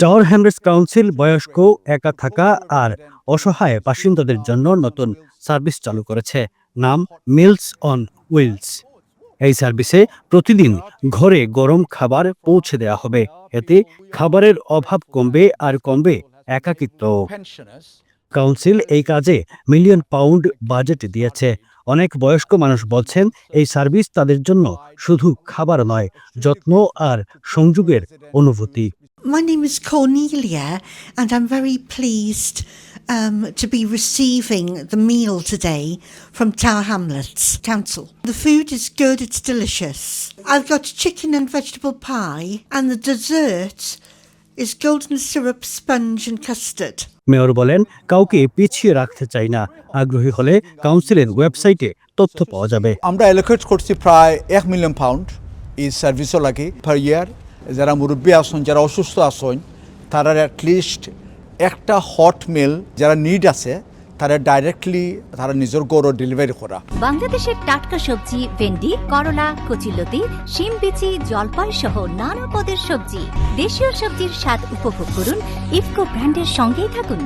Tower Hamlets council বয়স্ক, একা থাকা আর অসহায় বাসিন্দাদের জন্য নতুন সার্ভিস চালু করেছে। নাম মিলস অন হুইলস। এই সার্ভিসে প্রতিদিন ঘরে গরম খাবার পৌঁছে দেওয়া হবে। এতে খাবারের অভাব কমবে আর কমবে একাকিত্ব। কাউন্সিল এই কাজে £1 মিলিয়ন বাজেট দিয়েছে। অনেক বয়স্ক মানুষ বলছেন এই সার্ভিস তাদের জন্য শুধু খাবার নয়, যত্ন আর সংযোগের অনুভূতি। My name is Cornelia, and I'm very pleased to be receiving the meal today from Tower Hamlets Council. The food is good, it's delicious. I've got chicken and vegetable pie, and the dessert is golden syrup sponge and custard. Mayor বলেন, কাউকে পিছিয়ে রাখতে চাই না। আগ্রহী হলে কাউন্সিলের ওয়েবসাইটে তথ্য পাওয়া যাবে। আমরা অ্যালোকেট করছি প্রায় £1 মিলিয়ন এই সার্ভিসও লাগে পার ইয়ার। যারা মুরব্বী আসন, যারা অসুস্থ আসন, তারা অ্যাটলিস্ট একটা হট মিল যারা নিড আছে তারা ডাইরেক্টলি তারা নিজের গড় ডেলিভারি করা। বাংলাদেশের টাটকা সবজি, ভেন্ডি, করলা, কচুলতি, শিম বিচি, জলপাই সহ নানা পদের সবজি। দেশীয় সবজির স্বাদ উপভোগ করুন। ইফকো ব্র্যান্ডের সঙ্গেই থাকুন।